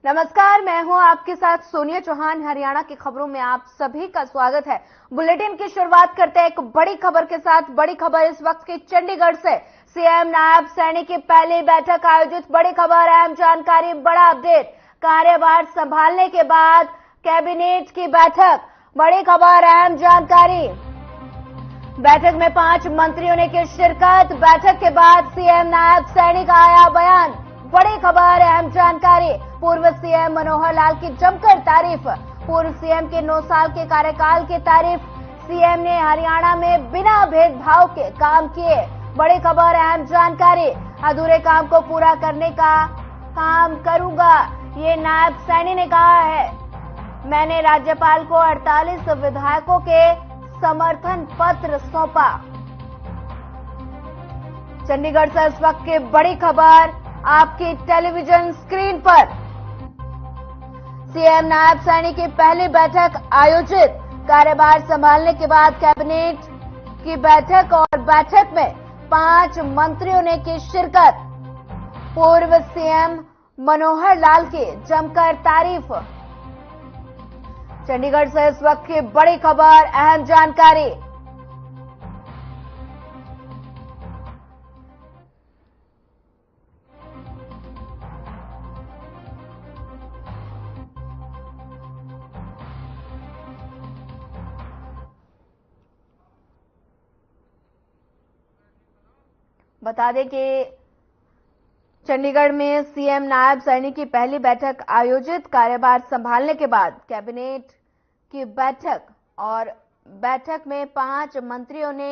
नमस्कार, मैं हूं आपके साथ सोनिया चौहान। हरियाणा की खबरों में आप सभी का स्वागत है। बुलेटिन की शुरुआत करते हैं एक बड़ी खबर के साथ। बड़ी खबर इस वक्त की चंडीगढ़ से। सीएम नायब सैनी की पहली बैठक आयोजित। बड़ी खबर, अहम जानकारी, बड़ा अपडेट। कार्यभार संभालने के बाद कैबिनेट की बैठक। बड़ी खबर, अहम जानकारी। बैठक में 5 मंत्रियों ने की शिरकत। बैठक के बाद सीएम नायब सैनी का आया बयान। बड़ी खबर, अहम जानकारी। पूर्व सीएम मनोहर लाल की जमकर तारीफ। पूर्व सीएम के 9 साल के कार्यकाल की तारीफ। सीएम ने हरियाणा में बिना भेदभाव के काम किए। बड़ी खबर, अहम जानकारी। अधूरे काम को पूरा करने का काम करूंगा, ये नायब सैनी ने कहा है। मैंने राज्यपाल को 48 विधायकों के समर्थन पत्र सौंपा। चंडीगढ़ से इस वक्त की बड़ी खबर आपकी टेलीविजन स्क्रीन पर। सीएम नायब सैनी की पहली बैठक आयोजित। कार्यभार संभालने के बाद कैबिनेट की बैठक और बैठक में 5 मंत्रियों ने की शिरकत। पूर्व सीएम मनोहर लाल की जमकर तारीफ। चंडीगढ़ से इस वक्त की बड़ी खबर, अहम जानकारी। बता दें कि चंडीगढ़ में सीएम नायब सैनी की पहली बैठक आयोजित। कार्यभार संभालने के बाद कैबिनेट की बैठक और बैठक में 5 मंत्रियों ने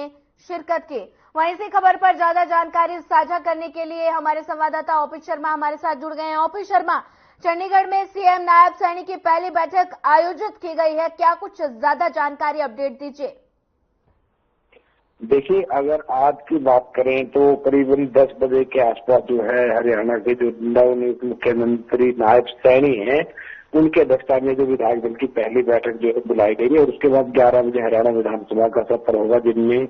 शिरकत की। वहीं इसी खबर पर ज्यादा जानकारी साझा करने के लिए हमारे संवाददाता ओपी शर्मा हमारे साथ जुड़ गए हैं। ओपी शर्मा, चंडीगढ़ में सीएम नायब सैनी की पहली बैठक आयोजित की गई है, क्या कुछ ज्यादा जानकारी अपडेट दीजिए। देखिए, अगर आज की बात करें तो करीबन 10 बजे के आसपास जो है हरियाणा के जो नवनियुक्त मुख्यमंत्री नायब सैनी हैं, उनके अध्यक्षता में जो विधायक दल की पहली बैठक जो है बुलाई गई है और उसके बाद 11 बजे हरियाणा विधानसभा का सत्र होगा, जिनमें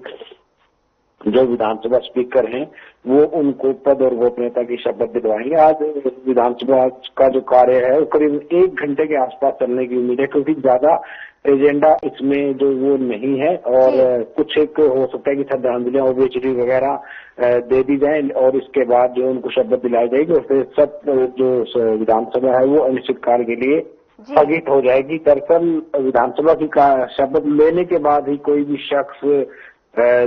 जो विधानसभा स्पीकर हैं वो उनको पद और गोपनीयता की शपथ दिलवाएंगे। आज विधानसभा का जो कार्य है वो करीब 1 घंटे के आसपास चलने की उम्मीद है, क्योंकि ज्यादा एजेंडा इसमें जो वो नहीं है और कुछ एक हो सकता है कि श्रद्धांजलियां ओबेसिटी वगैरह दे दी जाए और इसके बाद जो उनको शपथ दिलाई जाएगी और फिर सब जो विधानसभा है वो अनिश्चितकाल के लिए स्थगित हो जाएगी। दरअसल विधानसभा की शपथ लेने के बाद ही कोई भी शख्स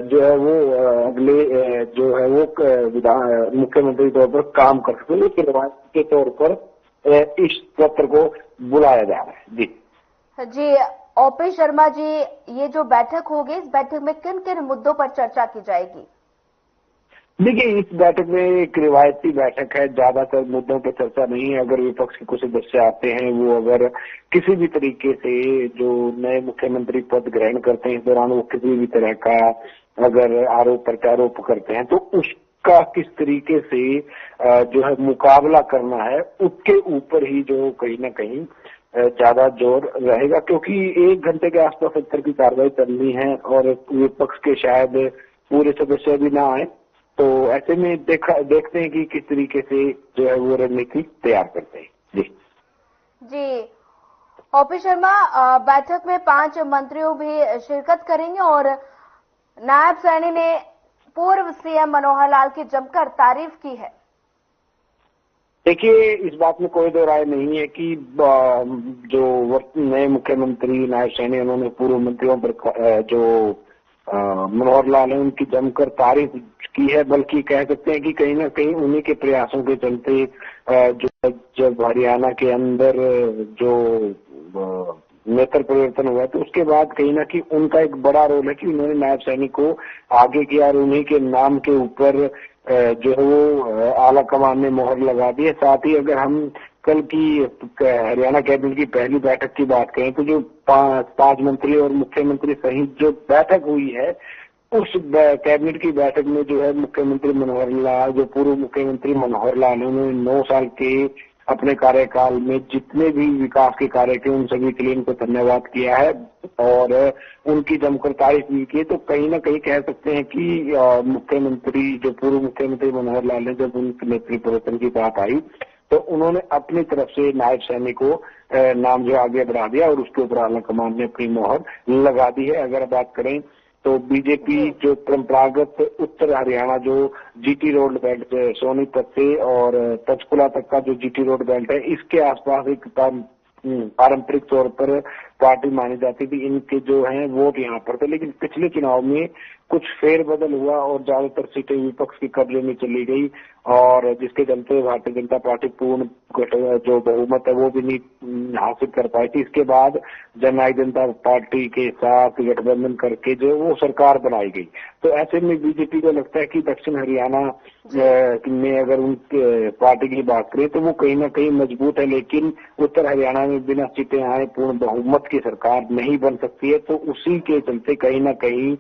जो है वो अगले जो है वो मुख्यमंत्री तौर पर काम कर सकते हैं, लेकिन रिवायत के तौर पर इस सत्र को बुलाया जा रहा है। जी ओपी शर्मा जी, ये जो बैठक होगी, इस बैठक में किन किन मुद्दों पर चर्चा की जाएगी? देखिए, इस बैठक में एक रिवायती बैठक है, ज्यादातर मुद्दों पर चर्चा नहीं है। अगर विपक्ष के कुछ सदस्य आते हैं, वो अगर किसी भी तरीके से जो नए मुख्यमंत्री पद ग्रहण करते हैं, इस दौरान वो किसी भी तरह का अगर आरोप प्रत्यारोप करते हैं तो उसका किस तरीके से जो है मुकाबला करना है, उसके ऊपर ही जो कहीं ना कहीं ज्यादा जोर रहेगा, क्योंकि 1 घंटे के आसपास सत्र की कार्रवाई करनी है और विपक्ष के शायद पूरे सदस्य भी ना आए। तो ऐसे में देखते हैं कि किस तरीके से जो है वो रणनीति तैयार करते हैं। जी ओपी शर्मा, बैठक में 5 मंत्रियों भी शिरकत करेंगे और नायब सैनी ने पूर्व सीएम मनोहर लाल की जमकर तारीफ की है। देखिए, इस बात में कोई दो राय नहीं है कि जो नए मुख्यमंत्री नायब सैनी, उन्होंने पूर्व मंत्रियों पर जो मनोहर लाल है उनकी जमकर तारीफ की है, बल्कि कह सकते हैं कि कहीं ना कहीं उन्हीं के प्रयासों के चलते जो जब हरियाणा के अंदर जो नेत्र परिवर्तन हुआ तो उसके बाद कहीं ना कहीं उनका एक बड़ा रोल है कि उन्होंने नायब सैनी को आगे किया और उन्हीं के नाम के ऊपर जो है वो आला कमान ने मोहर लगा दी है। साथ ही अगर हम कल की हरियाणा कैबिनेट की पहली बैठक की बात करें तो जो 5 मंत्री और मुख्यमंत्री सहित जो बैठक हुई है, उस कैबिनेट की बैठक में जो है मुख्यमंत्री मनोहर लाल, जो पूर्व मुख्यमंत्री मनोहर लाल, उन्होंने 9 साल के अपने कार्यकाल में जितने भी विकास के कार्य किए उन सभी के लिए उनको धन्यवाद किया है और उनकी जमकर तारीफ भी की। तो कहीं ना कहीं कह सकते हैं कि मुख्यमंत्री, जो पूर्व मुख्यमंत्री मनोहर लाल ने जब उनके नेतृत्व परिवर्तन की बात आई तो उन्होंने अपनी तरफ से नायब सैनी को नाम जो आगे बढ़ा दिया और उसके ऊपर आला कमान ने अपनी मोहर लगा दी है। अगर बात करें तो बीजेपी जो परंपरागत उत्तर हरियाणा जो जीटी रोड बेल्ट सोनीपत से और पंचकुला तक का जो जीटी रोड बेल्ट है, इसके आसपास एक पारंपरिक तौर पर पार्टी मानी जाती थी। इनके जो हैं वोट यहाँ पर थे, लेकिन पिछले चुनाव में कुछ फेरबदल हुआ और ज्यादातर सीटें विपक्ष की कब्जे में चली गई और जिसके चलते भारतीय जनता पार्टी पूर्ण जो बहुमत है वो भी नहीं हासिल कर पाई थी। इसके बाद जननायक जनता पार्टी के साथ गठबंधन करके जो वो सरकार बनाई गई। तो ऐसे में बीजेपी को लगता है कि दक्षिण हरियाणा में अगर उनके पार्टी की बात करें तो वो कहीं ना कहीं मजबूत है, लेकिन उत्तर हरियाणा में बिना सीटें आए पूर्ण बहुमत की सरकार नहीं बन सकती है। तो उसी के चलते कहीं ना कहीं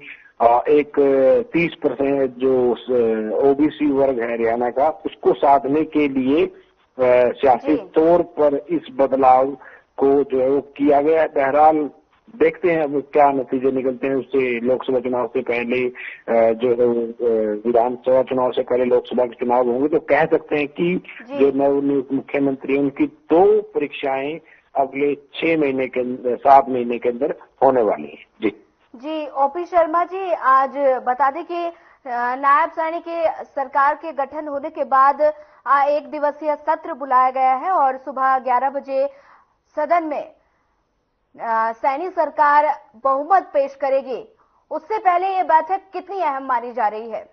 एक 30% जो ओबीसी वर्ग है हरियाणा का, उसको साधने के लिए सियासी तौर पर इस बदलाव को जो है वो किया गया है। बहरहाल देखते हैं अब क्या नतीजे निकलते हैं। उससे लोकसभा चुनाव से पहले जो विधानसभा चुनाव से पहले लोकसभा के चुनाव होंगे, तो कह सकते हैं कि जो नवनियुक्त मुख्यमंत्री उनकी 2 परीक्षाएं अगले 6 महीने के अंदर 7 महीने के अंदर होने वाली है। जी ओपी शर्मा जी, आज बता दें कि नायब सैनी के सरकार के गठन होने के बाद 1 दिवसीय सत्र बुलाया गया है और सुबह 11 बजे सदन में सैनी सरकार बहुमत पेश करेगी। उससे पहले ये बैठक कितनी अहम मानी जा रही है?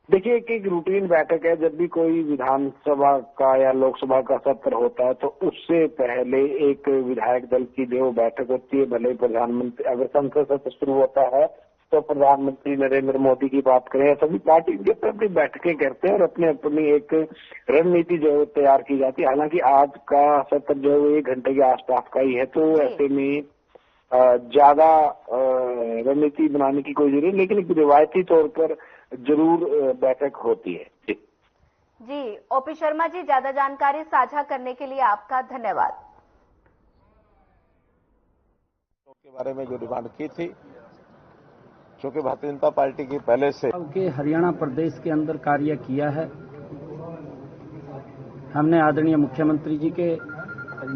देखिए, एक रूटीन बैठक है। जब भी कोई विधानसभा का या लोकसभा का सत्र होता है तो उससे पहले एक विधायक दल की जो बैठक होती है, भले प्रधानमंत्री अगर संसद सत्र शुरू होता है तो प्रधानमंत्री नरेंद्र मोदी की बात करें, सभी पार्टी के अपनी बैठकें करते हैं और अपनी अपनी एक रणनीति जो है तैयार की जाती है। हालांकि आज का सत्र जो है 1 घंटे के आसपास का ही है, तो ऐसे में ज्यादा रणनीति बनाने की कोई जरूरत नहीं, लेकिन एक रिवायती तौर पर जरूर बैठक होती है। जी ओपी शर्मा जी, ज्यादा जानकारी साझा करने के लिए आपका धन्यवाद। के बारे में जो डिमांड की थी, चूंकि भारतीय जनता पार्टी की पहले से के हरियाणा प्रदेश के अंदर कार्य किया है, हमने आदरणीय मुख्यमंत्री जी के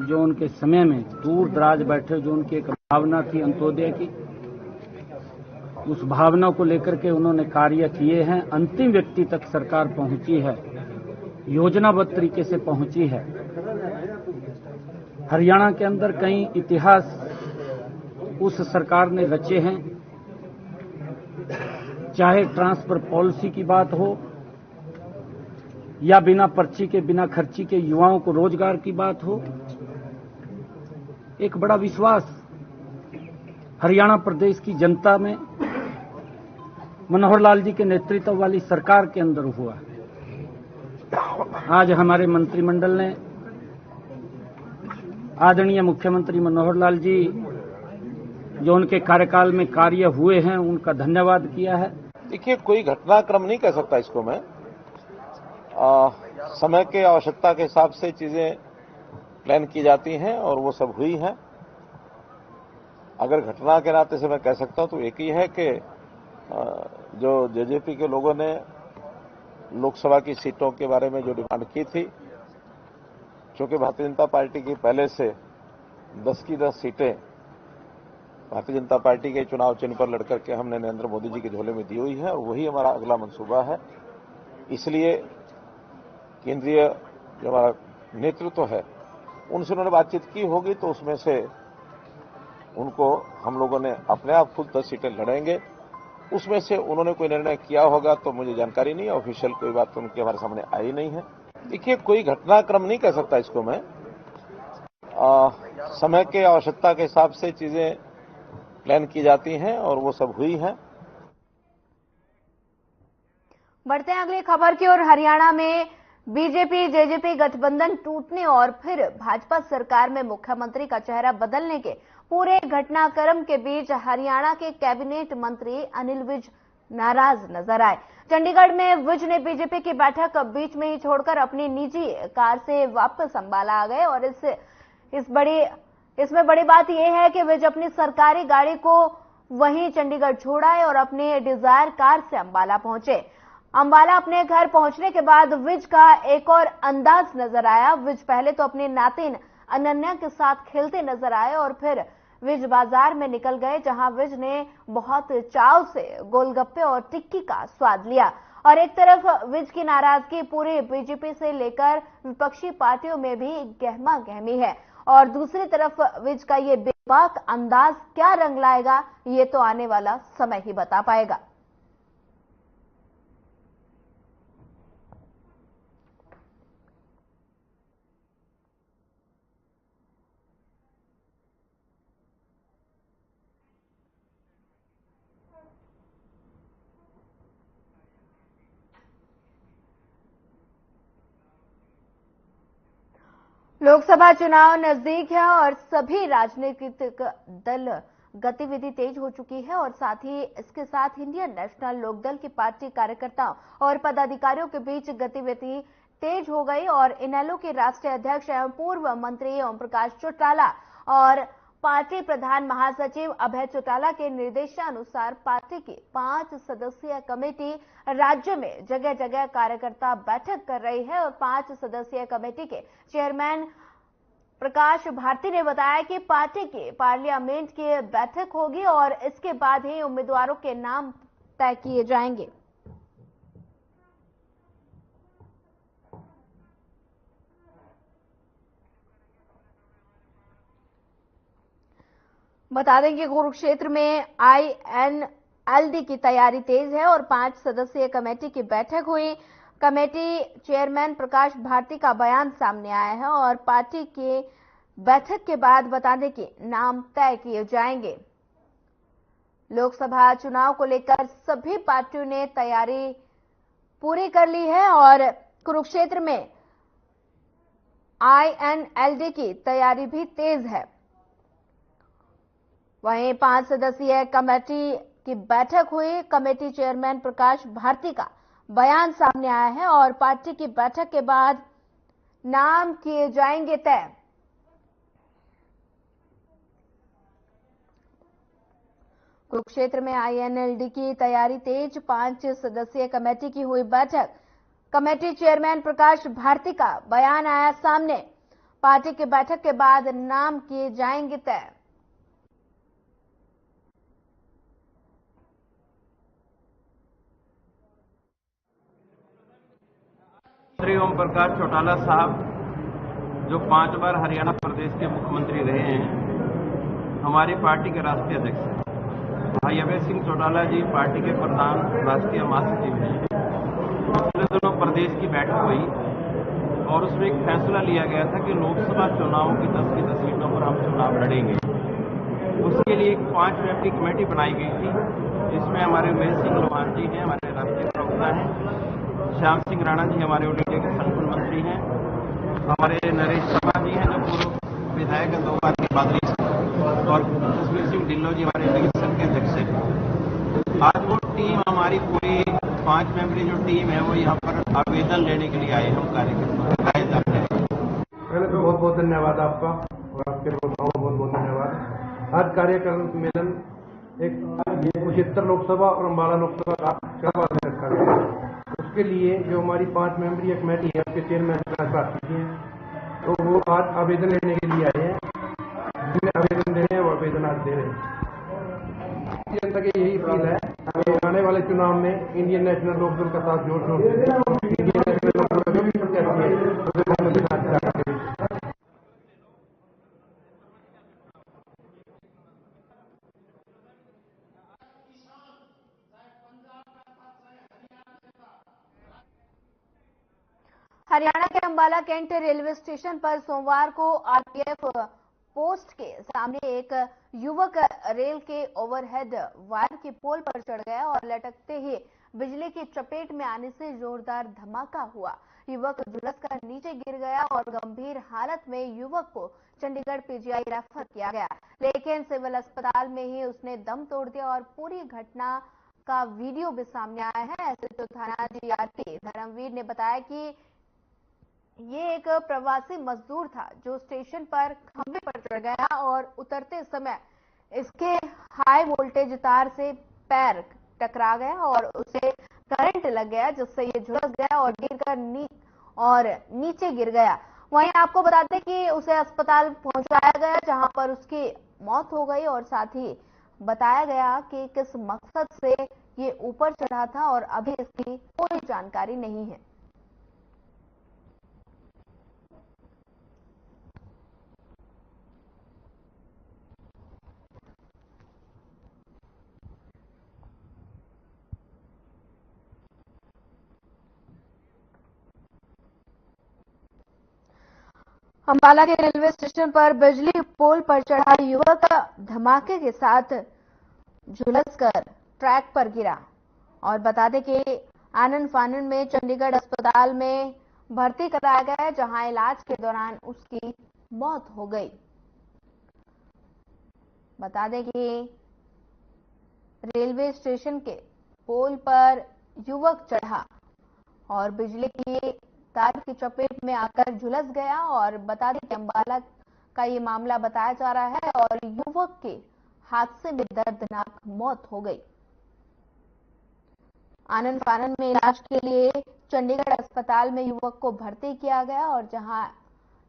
जो उनके समय में दूर दराज बैठे जो उनकी एक भावना थी अंत्योदय की, उस भावना को लेकर के उन्होंने कार्य किए हैं। अंतिम व्यक्ति तक सरकार पहुंची है, योजनाबद्ध तरीके से पहुंची है। हरियाणा के अंदर कई इतिहास उस सरकार ने रचे हैं, चाहे ट्रांसफर पॉलिसी की बात हो या बिना पर्ची के बिना खर्ची के युवाओं को रोजगार की बात हो। एक बड़ा विश्वास हरियाणा प्रदेश की जनता में मनोहर लाल जी के नेतृत्व वाली सरकार के अंदर हुआ। आज हमारे मंत्रिमंडल ने आदरणीय मुख्यमंत्री मनोहर लाल जी जो उनके कार्यकाल में कार्य हुए हैं उनका धन्यवाद किया है। देखिए, कोई घटनाक्रम नहीं कह सकता इसको मैं। समय के आवश्यकता के हिसाब से चीजें प्लान की जाती हैं और वो सब हुई हैं। अगर घटना के नाते से मैं कह सकता हूं तो एक ही है कि जो जेजेपी के लोगों ने लोकसभा की सीटों के बारे में जो डिमांड की थी, चूंकि भारतीय जनता पार्टी की पहले से 10 की 10 सीटें भारतीय जनता पार्टी के चुनाव चिन्ह पर लड़कर के हमने नरेंद्र मोदी जी के झोले में दी हुई है और वही हमारा अगला मंसूबा है। इसलिए केंद्रीय जो हमारा नेतृत्व है उनसे उन्होंने बातचीत की होगी, तो उसमें से उनको हम लोगों ने अपने आप खुद 10 सीटें लड़ेंगे। उसमें से उन्होंने कोई निर्णय किया होगा तो मुझे जानकारी नहीं है, ऑफिशियल कोई बात तो उनके हमारे सामने आई नहीं है। देखिए, कोई घटनाक्रम नहीं कह सकता इसको मैं। समय के आवश्यकता के हिसाब से चीजें प्लान की जाती हैं और वो सब हुई हैं। बढ़ते हैं अगली खबर की ओर। हरियाणा में बीजेपी जेजेपी गठबंधन टूटने और फिर भाजपा सरकार में मुख्यमंत्री का चेहरा बदलने के पूरे घटनाक्रम के बीच हरियाणा के कैबिनेट मंत्री अनिल विज नाराज नजर आए। चंडीगढ़ में विज ने बीजेपी की बैठक बीच में ही छोड़कर अपनी निजी कार से वापस अंबाला आ गए और इसमें बड़ी बात यह है कि विज अपनी सरकारी गाड़ी को वहीं चंडीगढ़ छोड़ा है और अपने डिजायर कार से अंबाला पहुंचे। अंबाला अपने घर पहुंचने के बाद विज का एक और अंदाज नजर आया। विज पहले तो अपनी नातिन अनन्या के साथ खेलते नजर आए और फिर विज बाजार में निकल गए, जहां विज ने बहुत चाव से गोलगप्पे और टिक्की का स्वाद लिया। और एक तरफ विज की नाराजगी पूरी बीजेपी से लेकर विपक्षी पार्टियों में भी गहमा गहमी है, और दूसरी तरफ विज का ये बेबाक अंदाज क्या रंग लाएगा, ये तो आने वाला समय ही बता पाएगा। लोकसभा चुनाव नजदीक है और सभी राजनीतिक दल गतिविधि तेज हो चुकी है, और साथ ही इसके साथ इंडियन नेशनल लोकदल की पार्टी कार्यकर्ताओं और पदाधिकारियों के बीच गतिविधि तेज हो गई। और इनेलो के राष्ट्रीय अध्यक्ष एवं पूर्व मंत्री ओम प्रकाश चौटाला और पार्टी प्रधान महासचिव अभय चौटाला के निर्देशानुसार पार्टी की 5 सदस्यीय कमेटी राज्य में जगह जगह कार्यकर्ता बैठक कर रही है। और 5 सदस्यीय कमेटी के चेयरमैन प्रकाश भारती ने बताया कि पार्टी की पार्लियामेंट की बैठक होगी और इसके बाद ही उम्मीदवारों के नाम तय किए जाएंगे। बता दें कि कुरुक्षेत्र में INLD की तैयारी तेज है और 5 सदस्यीय कमेटी की बैठक हुई। कमेटी चेयरमैन प्रकाश भारती का बयान सामने आया है और पार्टी की बैठक के बाद बता दें कि नाम तय किए जाएंगे। लोकसभा चुनाव को लेकर सभी पार्टियों ने तैयारी पूरी कर ली है और कुरुक्षेत्र में INLD की तैयारी भी तेज है। वहीं 5 सदस्यीय कमेटी की बैठक हुई। कमेटी चेयरमैन प्रकाश भारती का बयान सामने आया है और पार्टी की बैठक के बाद नाम किए जाएंगे तय। कुरुक्षेत्र में INLD की तैयारी तेज, 5 सदस्यीय कमेटी की हुई बैठक। कमेटी चेयरमैन प्रकाश भारती का बयान आया सामने। पार्टी की बैठक के बाद नाम किए जाएंगे तय। श्री ओम प्रकाश चौटाला साहब जो 5 बार हरियाणा प्रदेश के मुख्यमंत्री रहे हैं, हमारी पार्टी के राष्ट्रीय अध्यक्ष हैं। भाई अभय सिंह चौटाला जी पार्टी के प्रधान राष्ट्रीय महासचिव हैं। पिछले दिनों प्रदेश की बैठक हुई और उसमें एक फैसला लिया गया था कि लोकसभा चुनावों की 10 की 10 सीटों पर हम चुनाव लड़ेंगे। उसके लिए एक 5 मेंबर की कमेटी बनाई गई थी, जिसमें हमारे उमेश सिंह लोहार जी हैं, हमारे राष्ट्रीय प्रवक्ता हैं, श्याम सिंह राणा जी हमारे ऑल इंडिया के संगठन मंत्री हैं, हमारे नरेश शर्मा जी हैं जो पूर्व विधायक हैं 2 बार के बादली से, और जसवीर सिंह ढिल्लो जी हमारे संघ के अध्यक्ष हैं। आज वो टीम हमारी पूरी 5 मेंबरी जो टीम है वो यहाँ पर आवेदन लेने के लिए आए हम कार्यकर्ता। पहले तो बहुत बहुत धन्यवाद आपका और आपके श्रोताओं को बहुत बहुत धन्यवाद। आज कार्यक्रम सम्मेलन एक कुरुक्षेत्र लोकसभा और अंबाला लोकसभा का चुनाव रखा गया। उसके लिए जो हमारी 5 मेंबरी कमेटी है उसके चेयरमैन प्रकाश भारती हैं, तो वो आज आवेदन लेने के लिए आए हैं। जिन्हें आवेदन दे रहे हैं वो आवेदन आज दे रहे हैं। जनता की यही अपील है कि आने वाले चुनाव में इंडियन नेशनल लोकदल का साथ जोड़ शोर से इंडियन नेशनल लोकदल जो भी प्रत्याशी है हरियाणा के अंबाला कैंट रेलवे स्टेशन पर सोमवार को आरपीएफ पोस्ट के सामने एक युवक रेल के ओवरहेड वायर की पोल पर चढ़ गया और लटकते ही बिजली की चपेट में आने से जोरदार धमाका हुआ। युवक झुलसकर नीचे गिर गया और गंभीर हालत में युवक को चंडीगढ़ पीजीआई रेफर किया गया, लेकिन सिविल अस्पताल में ही उसने दम तोड़ दिया और पूरी घटना का वीडियो भी सामने आया है। एसएचओ थाना जीआरपी धर्मवीर ने बताया कि ये एक प्रवासी मजदूर था जो स्टेशन पर खंभे पर चढ़ गया और उतरते समय इसके हाई वोल्टेज तार से पैर टकरा गया और उसे करंट लग गया, जिससे ये झुलस गया और नीचे गिर गया। वहीं आपको बता दें कि उसे अस्पताल पहुंचाया गया, जहां पर उसकी मौत हो गई और साथ ही बताया गया कि किस मकसद से ये ऊपर चढ़ा था और अभी इसकी कोई जानकारी नहीं है। अंबाला के रेलवे स्टेशन पर बिजली पोल पर चढ़ा युवक धमाके के साथ झुलसकर ट्रैक पर गिरा। और बता दें कि आनन फानन में चंडीगढ़ अस्पताल में भर्ती कराया गया, जहां इलाज के दौरान उसकी मौत हो गई। बता दें कि रेलवे स्टेशन के पोल पर युवक चढ़ा और बिजली की तार की चपेट में आकर झुलस गया। और बता दें कि अंबाला का ये मामला बताया जा रहा है और युवक के हादसे में दर्दनाक मौत हो गई। आनन फानन में इलाज के लिए चंडीगढ़ अस्पताल में युवक को भर्ती किया गया और जहां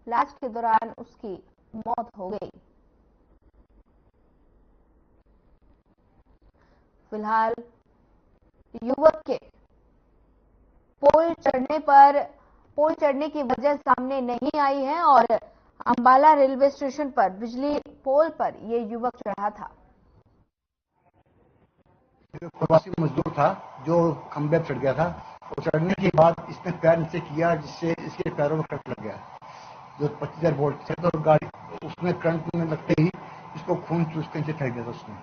इलाज के दौरान उसकी मौत हो गई। फिलहाल युवक के पोल चढ़ने की वजह सामने नहीं आई है और अंबाला रेलवे स्टेशन पर बिजली पोल पर यह युवक चढ़ा था। प्रवासी मजदूर था जो खंबे पर चढ़ गया था और चढ़ने के बाद इसने पैर नीचे किया, जिससे इसके पैरों में करंट लग गया, जो 25,000 वोल्ट से। तो गाड़ी उसमें करंट में लगते ही इसको खून चूस के नीचे फेंक दिया था उसने।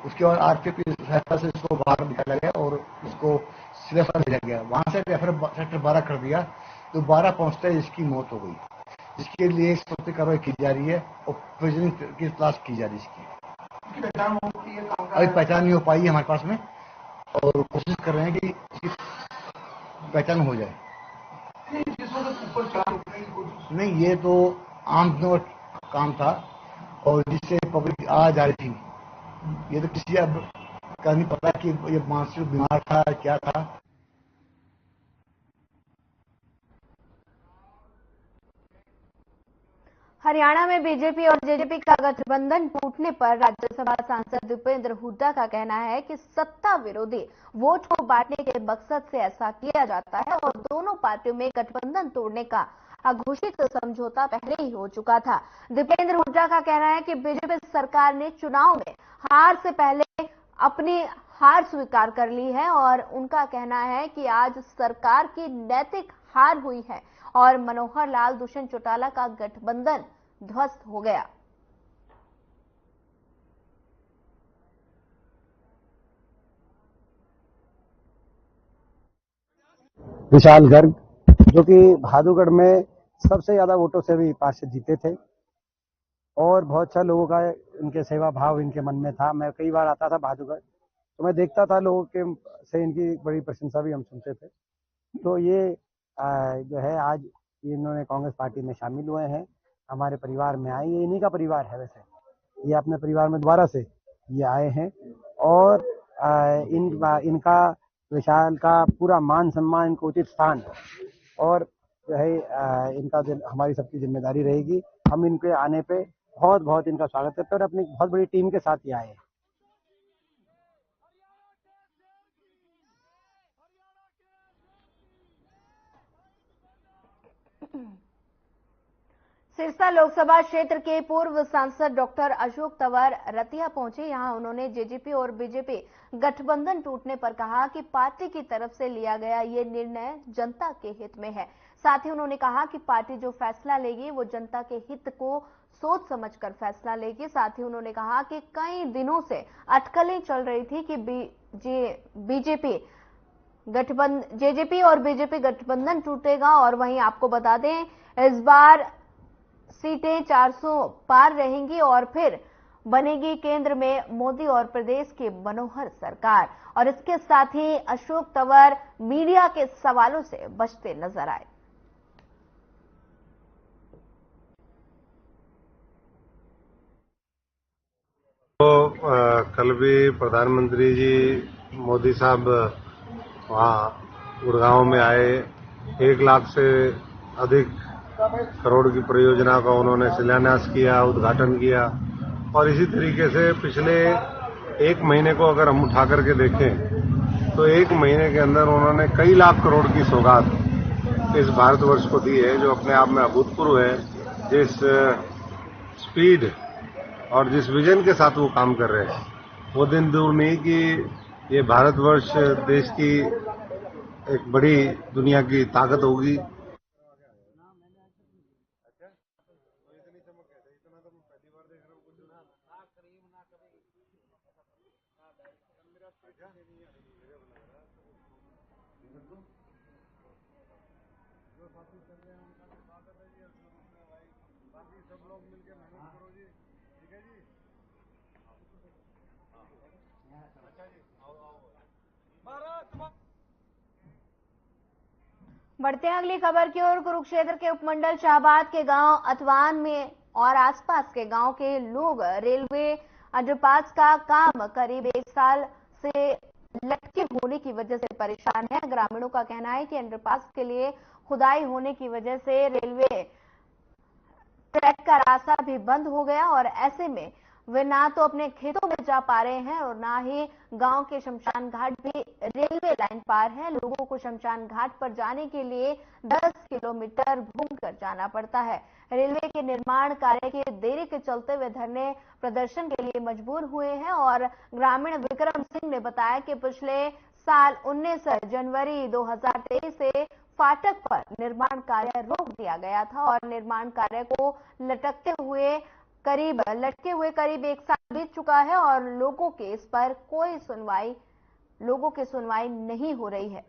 उसके बाद आरपीएफ की सहायता से इसको बाहर निकाला गया और इसको सिविल अस्पताल भेजा गया। वहां से रेफर सेक्टर 12 कर दिया, तो 12 पहुंचते ही इसकी मौत हो गई, जिसके लिए सख्त कार्रवाई की जा रही है और प्रिजन की तलाश की जा रही है। इसकी अभी पहचान नहीं हो पाई है हमारे पास में और कोशिश कर रहे हैं कि इसकी पहचान हो जाए। नहीं, ये तो आम दिनों का काम था और जिससे पब्लिक आ जा रही थी। ये तो किसी अब का नहीं पता कि ये मानसिक बीमार था क्या था। हरियाणा में बीजेपी और जेजेपी का गठबंधन टूटने पर राज्यसभा सांसद दीपेंद्र हुड्डा का कहना है कि सत्ता विरोधी वोट को बांटने के मकसद से ऐसा किया जाता है और दोनों पार्टियों में गठबंधन तोड़ने का अघोषित समझौता पहले ही हो चुका था। दीपेंद्र हुड्डा का कहना है कि बीजेपी सरकार ने चुनाव में हार से पहले अपनी हार स्वीकार कर ली है और उनका कहना है कि आज सरकार की नैतिक हार हुई है और मनोहर लाल दुष्यंत चौटाला का गठबंधन ध्वस्त हो गया। विशाल गर्ग, जो कि भादुगढ़ में सबसे ज्यादा वोटों से भी पार्षद जीते थे और बहुत सारे लोगों का इनके सेवा भाव इनके मन में था। मैं कई बार आता था भादुगढ़, तो मैं देखता था लोगों के से इनकी बड़ी प्रशंसा भी हम सुनते थे। तो ये जो है आज इन्होंने कांग्रेस पार्टी में शामिल हुए हैं, हमारे परिवार में आए। ये इन्हीं का परिवार है, वैसे ये अपने परिवार में दोबारा से ये आए हैं और इनका विशाल का पूरा मान सम्मान, इनको उचित स्थान और जो है इनका हमारी सबकी जिम्मेदारी रहेगी। हम इनके आने पे बहुत बहुत इनका स्वागत करते हैं और अपनी बहुत बड़ी टीम के साथ ही आए हैं। सिरसा लोकसभा क्षेत्र के पूर्व सांसद डॉक्टर अशोक तंवर रतिया पहुंचे। यहां उन्होंने जेजेपी और बीजेपी गठबंधन टूटने पर कहा कि पार्टी की तरफ से लिया गया ये निर्णय जनता के हित में है। साथ ही उन्होंने कहा कि पार्टी जो फैसला लेगी वो जनता के हित को सोच समझकर फैसला लेगी। साथ ही उन्होंने कहा कि कई दिनों से अटकलें चल रही थी कि जेजेपी और बीजेपी गठबंधन टूटेगा और वहीं आपको बता दें इस बार सीटें 400 पार रहेंगी और फिर बनेगी केंद्र में मोदी और प्रदेश की मनोहर सरकार। और इसके साथ ही अशोक तंवर मीडिया के सवालों से बचते नजर आए। तो कल भी प्रधानमंत्री जी मोदी साहब वहाँ गुड़गांव में आए 1 लाख से अधिक करोड़ की परियोजना का उन्होंने शिलान्यास किया, उद्घाटन किया। और इसी तरीके से पिछले 1 महीने को अगर हम उठा करके देखें तो 1 महीने के अंदर उन्होंने कई लाख करोड़ की सौगात इस भारतवर्ष को दी है, जो अपने आप में अभूतपूर्व है। जिस स्पीड और जिस विजन के साथ वो काम कर रहे हैं, वो दिन दूर नहीं कि ये भारतवर्ष देश की एक बड़ी दुनिया की ताकत होगी। बढ़ते हैं अगली खबर की ओर। कुरुक्षेत्र के उपमंडल शाहबाद के गांव अथवान में और आसपास के गांव के लोग रेलवे अंडरपास का काम करीब 1 साल से लटके होने की वजह से परेशान है। ग्रामीणों का कहना है कि अंडरपास के लिए खुदाई होने की वजह से रेलवे ट्रैक का रास्ता भी बंद हो गया और ऐसे में वे ना तो अपने खेतों में जा पा रहे हैं और ना ही गांव के शमशान घाट भी रेलवे लाइन पार है। लोगों को शमशान घाट पर जाने के लिए 10 किलोमीटर घूमकर जाना पड़ता है। रेलवे के निर्माण कार्य की देरी के चलते वे धरने प्रदर्शन के लिए मजबूर हुए हैं और ग्रामीण विक्रम सिंह ने बताया कि पिछले साल 19 जनवरी 2023 से फाटक पर निर्माण कार्य रोक दिया गया था और निर्माण कार्य को लटके हुए करीब 1 साल बीत चुका है और लोगों की सुनवाई नहीं हो रही है।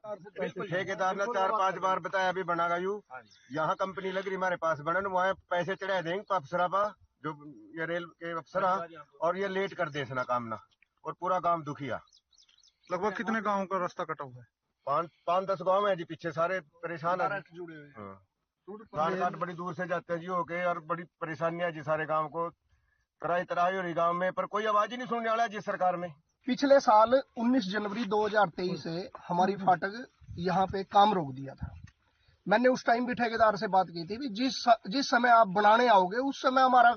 ठेकेदार ने 4-5 बार बताया अभी बनागा यहाँ कंपनी लग रही हमारे पास बनन, वहाँ पैसे चढ़ा देंगे तो अफसरा पा जो ये रेल के अफसर और ये लेट कर दे सना काम ना, और पूरा गांव दुखिया। लगभग कितने गांवों का रास्ता कटा हुआ है? 5-10 गांव है जी, पीछे सारे परेशान है। रान घाट बड़ी दूर से जाते हैं जी होके और बड़ी परेशानियां जी सारे गांव को। तराई हो रही गांव में, पर कोई आवाज ही नहीं सुनने वाला जी सरकार में। पिछले साल 19 जनवरी 2023 से हमारी फाटक यहाँ पे काम रोक दिया था। मैंने उस टाइम भी ठेकेदार से बात की थी कि जिस समय आप बनाने आओगे उस समय हमारा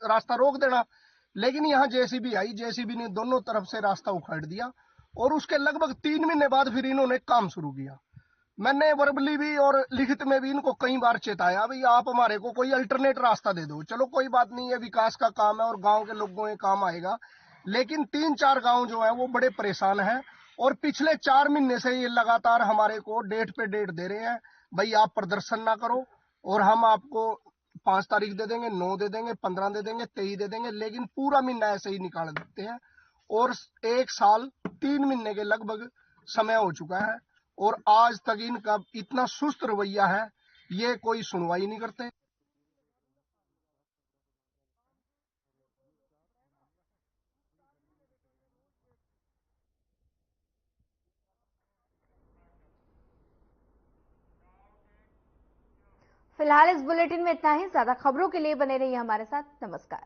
रास्ता रोक देना, लेकिन यहाँ जेसीबी आई, जेसीबी ने दोनों तरफ से रास्ता उखाड़ दिया और उसके लगभग 3 महीने बाद फिर इन्होंने काम शुरू किया। मैंने वर्बली भी और लिखित में भी इनको कई बार चेताया, भाई आप हमारे को कोई अल्टरनेट रास्ता दे दो। चलो कोई बात नहीं है, विकास का काम है और गांव के लोगों के काम आएगा, लेकिन 3-4 गांव जो है वो बड़े परेशान हैं और पिछले 4 महीने से ये लगातार हमारे को डेट पे डेट दे रहे हैं, भाई आप प्रदर्शन ना करो और हम आपको 5 तारीख दे देंगे, 9 दे देंगे, 15 दे देंगे, 23 दे देंगे, लेकिन पूरा महीना ऐसे ही निकाल देते हैं और 1 साल 3 महीने के लगभग समय हो चुका है और आज तक इनका इतना सुस्त रवैया है, ये कोई सुनवाई नहीं करते। फिलहाल इस बुलेटिन में इतना ही। ज्यादा खबरों के लिए बने रहिए हमारे साथ। नमस्कार।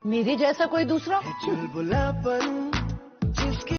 मेरे जैसा कोई दूसरा चुलबुलापन